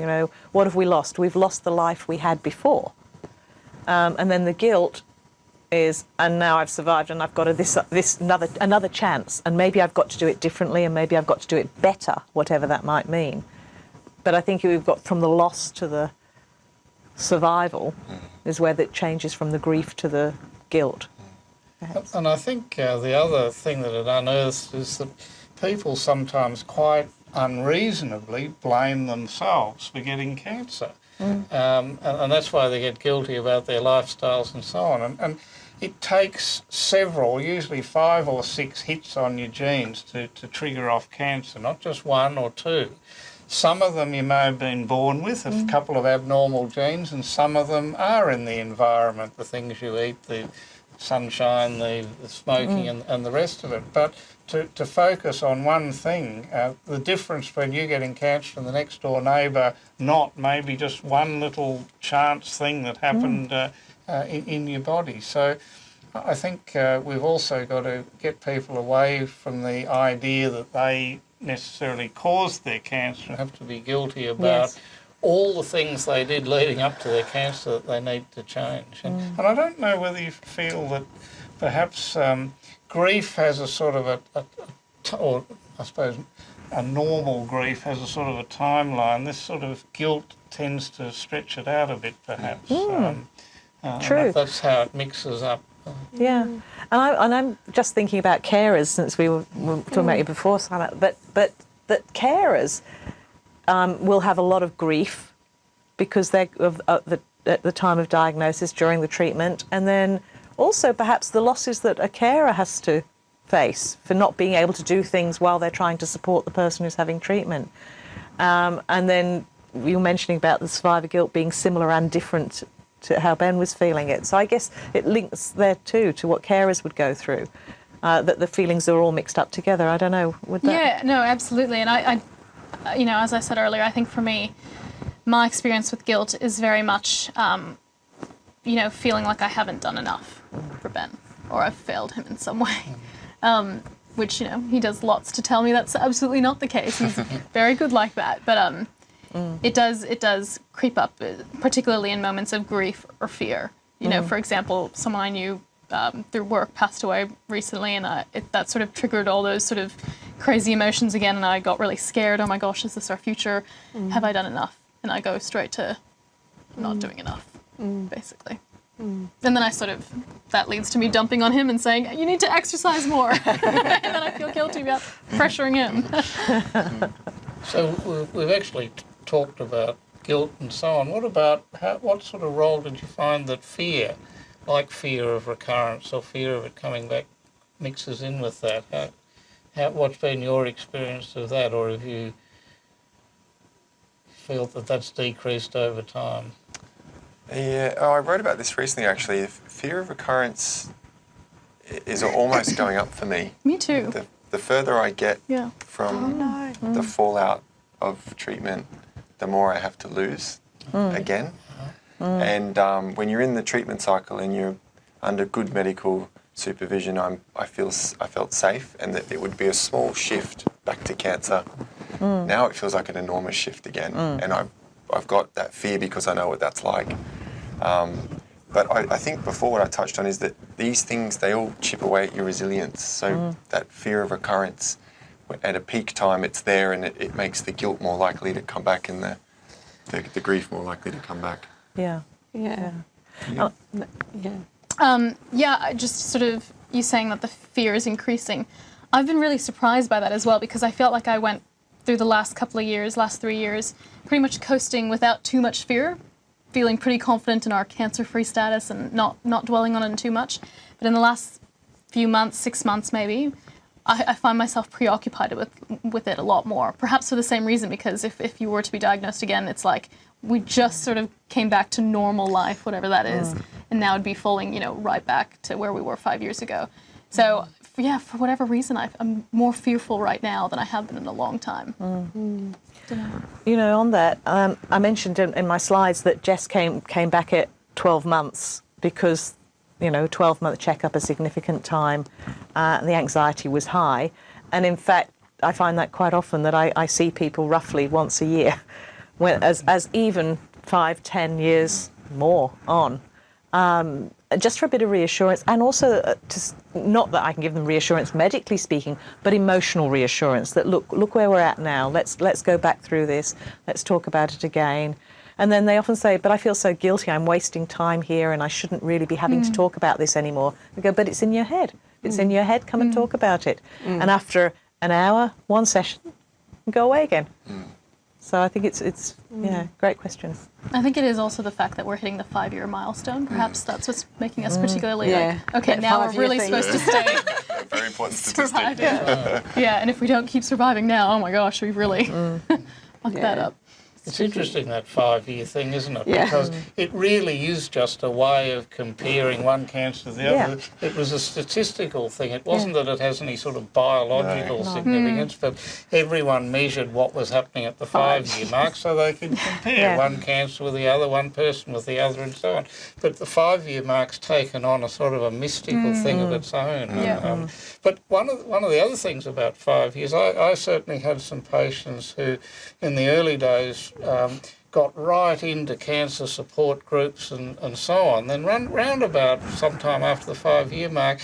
What have we lost? We've lost the life we had before. And then the guilt is, and now I've survived and I've got another chance, and maybe I've got to do it differently, and maybe I've got to do it better, whatever that might mean. But I think we've got from the loss to the survival is where that changes from the grief to the guilt. Perhaps. And I think the other thing that it unearths is that people sometimes quite unreasonably blame themselves for getting cancer. And that's why they get guilty about their lifestyles and so on. And it takes several, usually 5 or 6 hits on your genes to trigger off cancer, not just 1 or 2. Some of them you may have been born with, a couple of abnormal genes, and some of them are in the environment, the things you eat, the sunshine, the smoking and the rest of it. But to focus on one thing, the difference between you getting cancer and the next door neighbour not, maybe just one little chance thing that happened in your body. So I think we've also got to get people away from the idea that they necessarily caused their cancer and have to be guilty about all the things they did leading up to their cancer that they need to change. And I don't know whether you feel that perhaps grief has a sort of or I suppose a normal grief has a sort of a timeline. This sort of guilt tends to stretch it out a bit, perhaps. True. That's how it mixes up. Yeah, and I'm just thinking about carers, since we were talking about you before, Simon. But that carers will have a lot of grief because they're at the time of diagnosis, during the treatment, and then also perhaps the losses that a carer has to face for not being able to do things while they're trying to support the person who's having treatment. And then you were mentioning about the survivor guilt being similar and different to how Ben was feeling it. So I guess it links there too to what carers would go through, that the feelings are all mixed up together. I don't know, would that... Yeah, no, absolutely. And I you know, as I said earlier, I think for me, my experience with guilt is very much, you know, feeling like I haven't done enough for Ben, or I've failed him in some way, which, you know, he does lots to tell me that's absolutely not the case. He's very good like that. But it does creep up, particularly in moments of grief or fear. You know, for example, someone I knew through work passed away recently, and that sort of triggered all those sort of crazy emotions again, and I got really scared. Oh my gosh, is this our future? Have I done enough? And I go straight to not doing enough, basically. And then that leads to me dumping on him and saying, you need to exercise more. And then I feel guilty about pressuring him. So we've actually talked about guilt and so on. What about, what sort of role did you find that fear, like fear of recurrence or fear of it coming back, mixes in with that? What's been your experience of that, or have you felt that that's decreased over time? Yeah, I wrote about this recently actually. Fear of recurrence is almost going up for me. Me too. The further I get from the fallout of treatment, the more I have to lose again. And when you're in the treatment cycle and you're under good medical supervision, I felt safe, and that it would be a small shift back to cancer. Now it feels like an enormous shift again, and I've got that fear because I know what that's like. But I think before what I touched on is that these things, they all chip away at your resilience. So that fear of recurrence, at a peak time, it's there, and it makes the guilt more likely to come back and the grief more likely to come back. Yeah. Just sort of you saying that the fear is increasing. I've been really surprised by that as well, because I felt like I went through the last 3 years, pretty much coasting without too much fear, feeling pretty confident in our cancer-free status and not dwelling on it too much. But in the last few months, 6 months maybe, I find myself preoccupied with it a lot more. Perhaps for the same reason, because if you were to be diagnosed again, it's like we just sort of came back to normal life, whatever that is, and now it'd be falling, you know, right back to where we were 5 years ago. So yeah, for whatever reason, I'm more fearful right now than I have been in a long time. You know, on that, I mentioned in my slides that Jess came back at 12 months because, you know, 12-month checkup, a significant time, and the anxiety was high. And in fact, I find that quite often that I see people roughly once a year, as even 5-10 years more on. Just for a bit of reassurance, and also not that I can give them reassurance medically speaking, but emotional reassurance that look where we're at now. Let's go back through this. Let's talk about it again. And then they often say, but I feel so guilty. I'm wasting time here, and I shouldn't really be having to talk about this anymore. I go, but it's in your head. It's in your head. Come and talk about it. And after an hour, one session, go away again. So I think it's great question. I think it is also the fact that we're hitting the 5-year milestone. Perhaps that's what's making us particularly like, okay, now we're really supposed to stay Very important statistic. surviving. And if we don't keep surviving now, oh my gosh, we've really fucked that up. It's interesting, that 5-year thing, isn't it? Because it really is just a way of comparing one cancer to the other. It was a statistical thing. It wasn't that it has any sort of biological significance, but everyone measured what was happening at the 5-year mark so they could compare one cancer with the other, one person with the other, and so on. But the 5-year mark's taken on a sort of a mystical thing of its own. But one of the other things about 5 years, I certainly had some patients who, in the early days, got right into cancer support groups and so on, then round about sometime after the 5-year mark,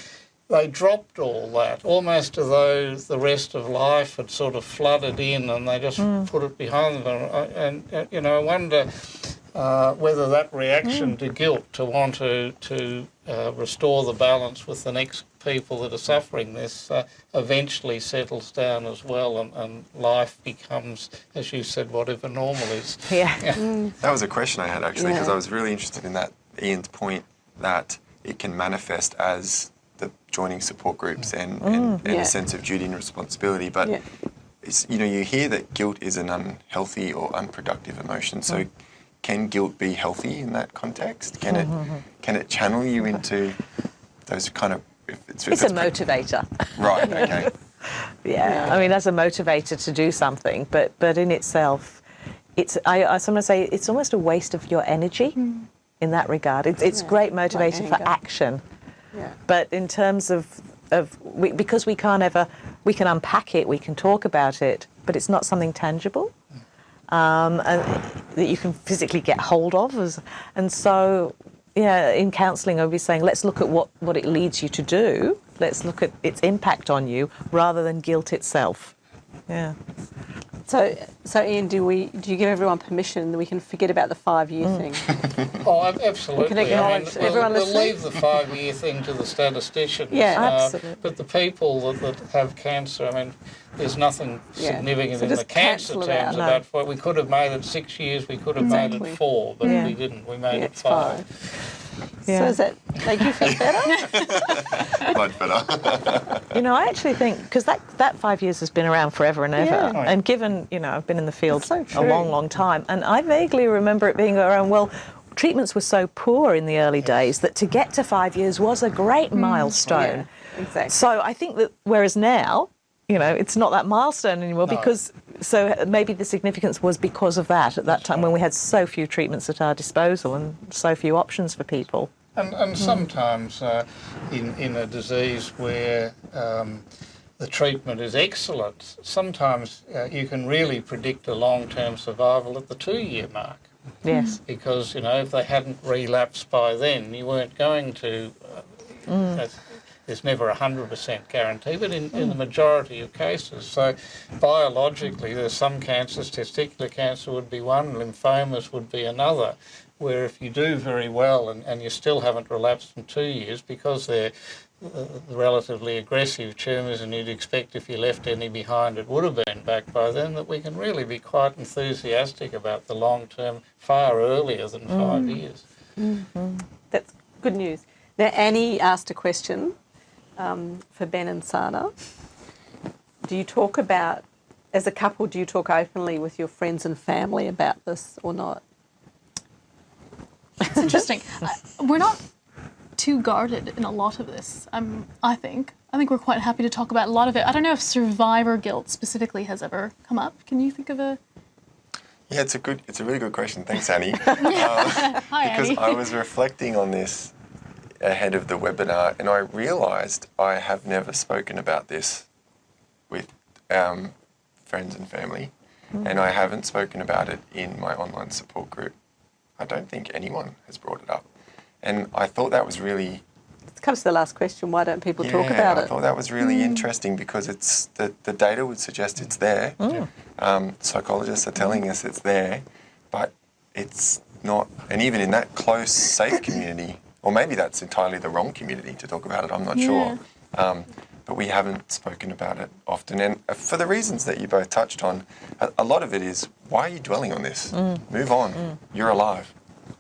they dropped all that, almost as though the rest of life had sort of flooded in and they just put it behind them. And you know, I wonder whether that reaction to guilt, to want to restore the balance with the next people that are suffering this, eventually settles down as well, and life becomes, as you said, whatever normal is. That was a question I had actually, because I was really interested in that Ian's point that it can manifest as the joining support groups and a sense of duty and responsibility, but it's, you know, you hear that guilt is an unhealthy or unproductive emotion. So can guilt be healthy in that context? Can it channel you into those kind of? If it's a motivator. Right. Okay. I mean, as a motivator to do something, but in itself, it's I sometimes say it's almost a waste of your energy in that regard. It's great motivation like for action. Yeah. But in terms of because we can unpack it, we can talk about it, but it's not something tangible, and that you can physically get hold of. And so, in counselling, I'll be saying, let's look at what it leads you to do. Let's look at its impact on you rather than guilt itself. Yeah. So Ian, do you give everyone permission that we can forget about the 5-year thing? Oh, absolutely. We can acknowledge everyone we'll listening. leave the 5-year thing to the statisticians. Absolutely. But the people that have cancer, I mean, there's nothing significant So in the just cancer cancel it out. terms about what we could have made it 6 years, we could have made it 4, but we didn't. We made it it's 5. Yeah. So does that make you feel better? Much better. You know, I actually think, because that 5 years has been around forever and ever, Yeah. and given, you know, I've been in the field It's so a true. long, long time, and I vaguely remember it being around, well, treatments were so poor in the early days that to get to 5 years was a great milestone. Yeah, exactly. So I think that, whereas now, you know, it's not that milestone anymore because, so maybe the significance was because of that at that time when we had so few treatments at our disposal and so few options for people. And sometimes in a disease where the treatment is excellent, sometimes you can really predict a long-term survival at the 2-year mark. Yes. Because, you know, if they hadn't relapsed by then, you weren't going to... There's never a 100% guarantee, but in the majority of cases. So biologically, there's some cancers, testicular cancer would be one, lymphomas would be another, where if you do very well and you still haven't relapsed in 2 years because they're relatively aggressive tumours and you'd expect if you left any behind it would have been back by then, that we can really be quite enthusiastic about the long term far earlier than 5 years. That's good news. Now, Annie asked a question for Ben and Sana. Do you talk about, as a couple, do you talk openly with your friends and family about this or not? It's interesting. We're not too guarded in a lot of this, I think. I think we're quite happy to talk about a lot of it. I don't know if survivor guilt specifically has ever come up. Can you think of a... Yeah, it's a really good question. Thanks, Annie. Hi, Because Annie. I was reflecting on this ahead of the webinar, and I realised I have never spoken about this with friends and family, and I haven't spoken about it in my online support group. I don't think anyone has brought it up, and I thought that was really... It comes to the last question, why don't people talk about I it? thought that was really interesting because it's the data would suggest it's there. Psychologists are telling us it's there, but it's not. And even in that close, safe community, or maybe that's entirely the wrong community to talk about it, I'm not sure. But we haven't spoken about it often. And for the reasons that you both touched on, a lot of it is, why are you dwelling on this? Move on. You're alive.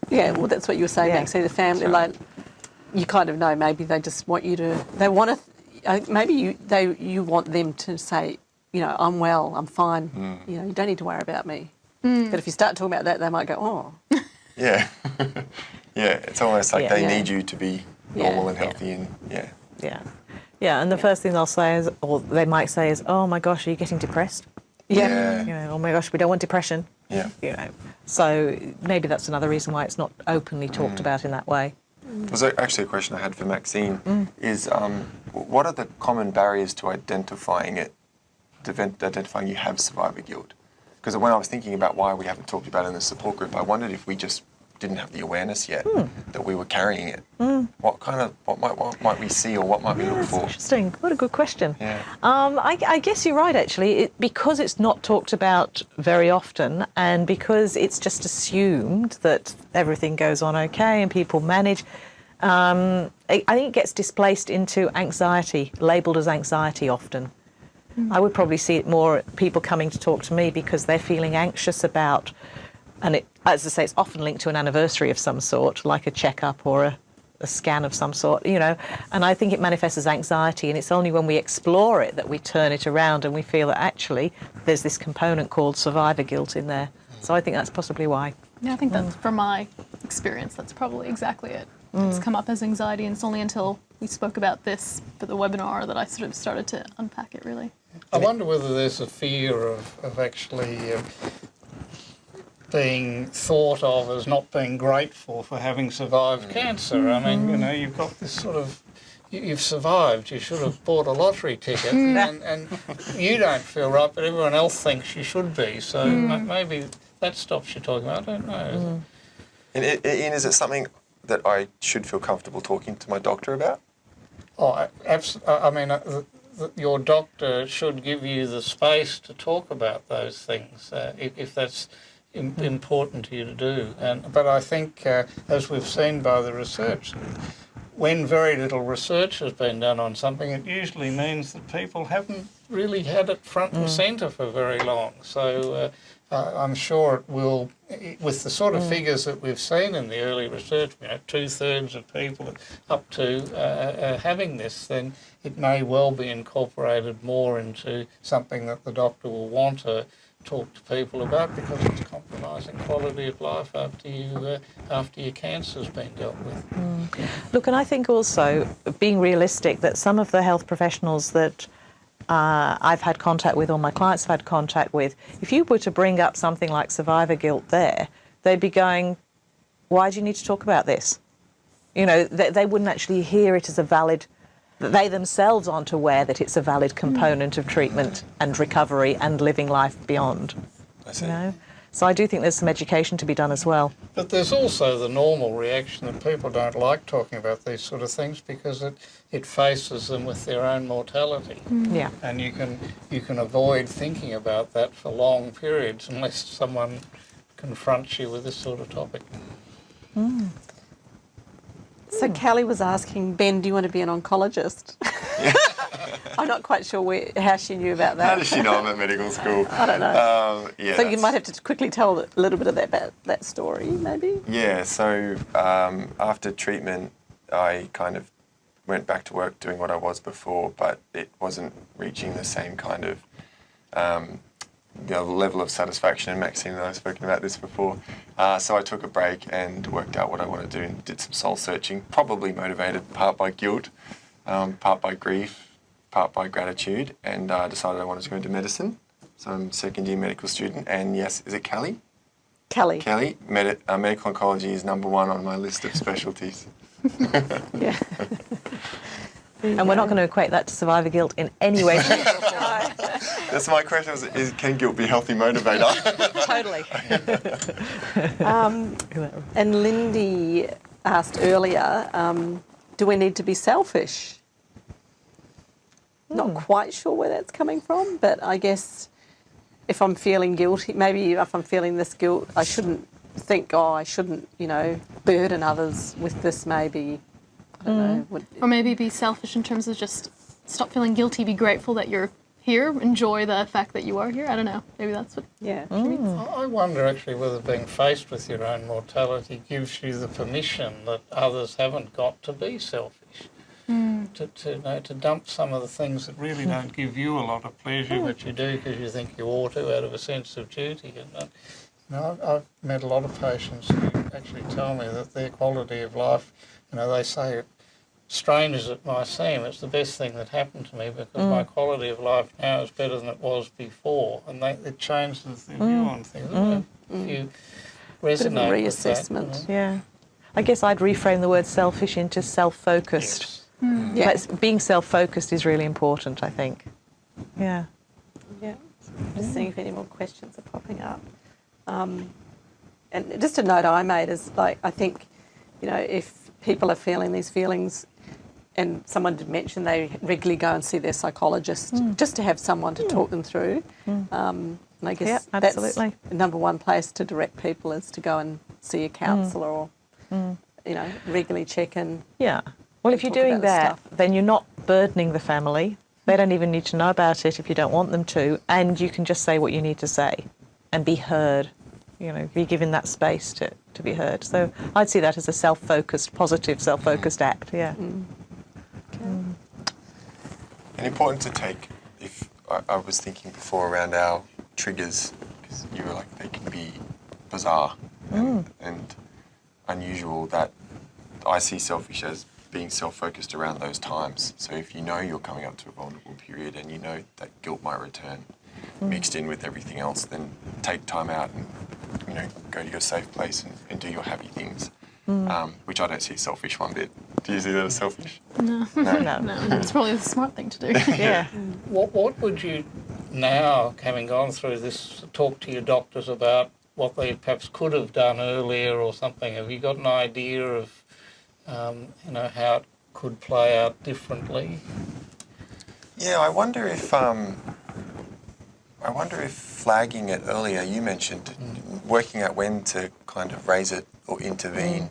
Yeah, well, that's what you were saying, Maxie, the family, like, you kind of know maybe they just want you to, they want to, maybe you want them to say, you know, I'm well, I'm fine, you know, you don't need to worry about me. But if you start talking about that, they might go, oh. Yeah. Yeah, it's almost like they need you to be normal and healthy and Yeah, and the first thing they'll say is, or they might say is, oh my gosh, are you getting depressed? Yeah. You know, oh my gosh, we don't want depression. Yeah. You know, so maybe that's another reason why it's not openly talked about in that way. There's actually a question I had for Maxine is what are the common barriers to identifying it, identifying you have survivor guilt? Because when I was thinking about why we haven't talked about it in the support group, I wondered if we just didn't have the awareness yet that we were carrying it. What might we see, or what might we look That's for? interesting. What a good question. Yeah. I guess you're right, actually. Because it's not talked about very often, and because it's just assumed that everything goes on okay and people manage, I think it gets displaced into anxiety, labelled as anxiety often. I would probably see it more people coming to talk to me because they're feeling anxious about, and as I say, it's often linked to an anniversary of some sort, like a checkup or a scan of some sort, you know, and I think it manifests as anxiety, and it's only when we explore it that we turn it around and we feel that actually there's this component called survivor guilt in there. So I think that's possibly why. Yeah, I think that's, from my experience, that's probably exactly it. It's come up as anxiety, and it's only until we spoke about this for the webinar that I sort of started to unpack it, really. I wonder whether there's a fear of actually being thought of as not being grateful for having survived cancer. I mean, you know, you've got this sort of, you've survived, you should have bought a lottery ticket, and you don't feel right, but everyone else thinks you should be. So maybe that stops you talking about it. I don't know. And Ian, is it something that I should feel comfortable talking to my doctor about? Oh, I mean, your doctor should give you the space to talk about those things if that's important to you to do. But I think, as we've seen by the research, when very little research has been done on something, it usually means that people haven't really had it front and centre for very long. So I'm sure it will, with the sort of figures that we've seen in the early research, you know, 2/3 of people up to having this, then it may well be incorporated more into something that the doctor will want to talk to people about, because it's compromising quality of life after your cancer's been dealt with. Look, and I think also being realistic that some of the health professionals that I've had contact with, or my clients have had contact with, if you were to bring up something like survivor guilt there, they'd be going, why do you need to talk about this? You know, they wouldn't actually hear it as a valid, they themselves aren't aware that it's a valid component of treatment and recovery and living life beyond. I see. You know? So I do think there's some education to be done as well. But there's also the normal reaction that people don't like talking about these sort of things because it faces them with their own mortality. Yeah. And you can avoid thinking about that for long periods unless someone confronts you with this sort of topic. So Kelly was asking, Ben, do you want to be an oncologist? I'm not quite sure how she knew about that. How does she know I'm at medical school? I don't know. Yeah, So you might have to quickly tell a little bit of that story, maybe? Yeah, so after treatment, I kind of went back to work doing what I was before, but it wasn't reaching the same kind of the level of satisfaction. And Maxine and I have spoken about this before. So I took a break and worked out what I want to do and did some soul searching, probably motivated part by guilt, part by grief, part by gratitude, and decided I wanted to go into medicine. So I'm a second-year medical student, and yes, is it Kelly? Kelly. Kelly, medical oncology is number one on my list of specialties. Yeah. And we're not going to equate that to survivor guilt in any way, shape or form. That's my question, is can guilt be a healthy motivator? Totally. And Lindy asked earlier, do we need to be selfish? Not quite sure where that's coming from, but I guess if I'm feeling guilty, maybe if I'm feeling this guilt, I shouldn't think, I shouldn't, burden others with this maybe. I don't know. Or maybe be selfish in terms of just stop feeling guilty, be grateful that you're here, enjoy the fact that you are here. I don't know. Maybe that's what Yeah. she means. I wonder actually whether being faced with your own mortality gives you the permission that others haven't got to be selfish. To dump some of the things that really don't give you a lot of pleasure, but you do because you think you ought to out of a sense of duty. And I've met a lot of patients who actually tell me that their quality of life, they say, strange as it might seem, it's the best thing that happened to me because my quality of life now is better than it was before, and it changes their view on things. If you resonate with that, reassessment. Yeah. I guess I'd reframe the word selfish into self-focused. Yes. Yeah. Being self-focused is really important, I think. Yeah. Yeah. Just seeing if any more questions are popping up. And just a note I made is, like, I think, you know, if people are feeling these feelings, and someone did mention they regularly go and see their psychologist just to have someone to talk them through. And I guess that's the number one place to direct people is to go and see a counsellor or, you know, regularly check in. Yeah. Well, if you're doing that, then you're not burdening the family. They don't even need to know about it if you don't want them to, and you can just say what you need to say and be heard. You know, be given that space to be heard. So I'd see that as a self-focused, positive, self-focused act. Yeah. And important to take, if I was thinking before around our triggers, because you were like, they can be bizarre and unusual, that I see selfish as being self-focused around those times. So if you know you're coming up to a vulnerable period and you know that guilt might return mixed in with everything else, then take time out and, you know, go to your safe place and do your happy things, which I don't see as selfish one bit. Do you see that as selfish? No. It's probably the smart thing to do. Yeah. What would you now, having gone through this, talk to your doctors about what they perhaps could have done earlier or something? Have you got an idea of, you know, how it could play out differently? Yeah, I wonder if flagging it earlier, you mentioned working out when to kind of raise it or intervene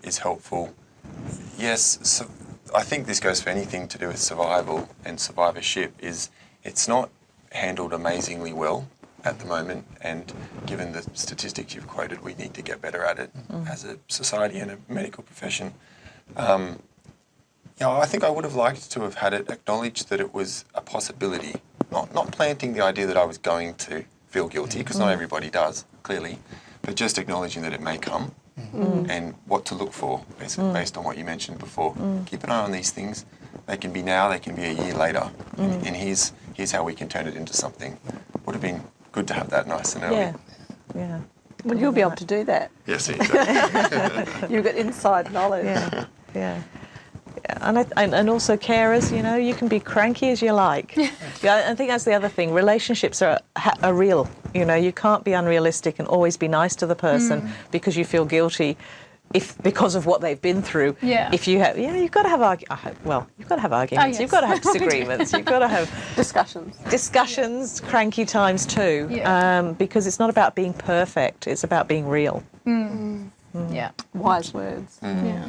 is helpful. Yes, so I think this goes for anything to do with survival and survivorship. It's not handled amazingly well at the moment, and given the statistics you've quoted, we need to get better at it as a society and a medical profession. You know, I think I would have liked to have had it acknowledged that it was a possibility, not planting the idea that I was going to feel guilty, because not everybody does, clearly, but just acknowledging that it may come and what to look for, based on what you mentioned before. Keep an eye on these things. They can be now, they can be a year later, and here's how we can turn it into something. Would have been good to have that nice and early. Yeah. Well, you'll be able to do that. Yes, exactly. You've got inside knowledge. Yeah. And also carers, you know, you can be cranky as you like. Yeah, I think that's the other thing. Relationships are real. You know, you can't be unrealistic and always be nice to the person because you feel guilty because of what they've been through. Yeah. If you have, you know, you've got to have you've got to have arguments. Yes. You've got to have disagreements. You've got to have discussions, cranky times too. Yeah. Because it's not about being perfect. It's about being real. Yeah. Wise words. Yeah.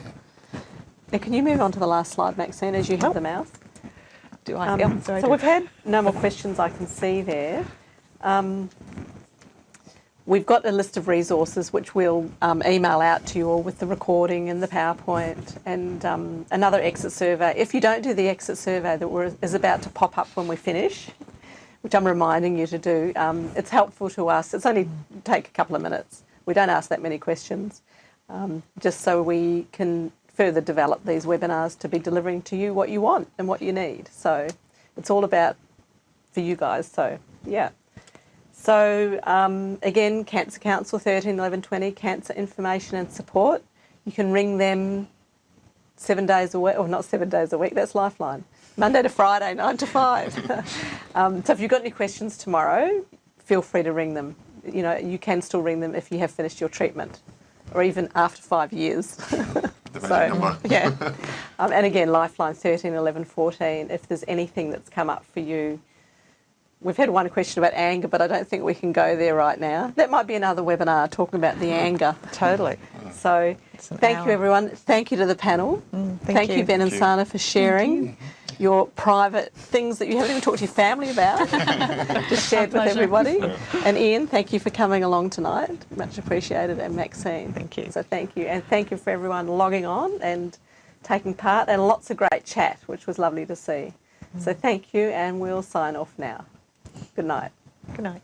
Now, can you move on to the last slide, Maxine, as you have the mouse? Do I? So we've had no more questions I can see there. We've got a list of resources which we'll email out to you all with the recording and the PowerPoint and another exit survey. If you don't do the exit survey that is about to pop up when we finish, which I'm reminding you to do, it's helpful to us. It's only take a couple of minutes. We don't ask that many questions, just so we can further develop these webinars to be delivering to you what you want and what you need. So it's all about for you guys. So, yeah. So, again, Cancer Council 13 11 20, cancer information and support. You can ring them 7 days a week, or not 7 days a week, that's Lifeline. Monday to Friday, 9 to 5. So if you've got any questions tomorrow, feel free to ring them. You know, you can still ring them if you have finished your treatment, or even after 5 years. So, yeah. And again, Lifeline 13 11 14, if there's anything that's come up for you. We've had one question about anger, but I don't think we can go there right now. That might be another webinar talking about the anger. Totally. So thank you, everyone. Thank you to the panel. Thank you, Ben and Sana, for sharing your private things that you haven't even talked to your family about. Just shared with everybody. And Ian, thank you for coming along tonight. Much appreciated. And Maxine. Thank you. So thank you. And thank you for everyone logging on and taking part, and lots of great chat, which was lovely to see. So thank you, and we'll sign off now. Good night. Good night.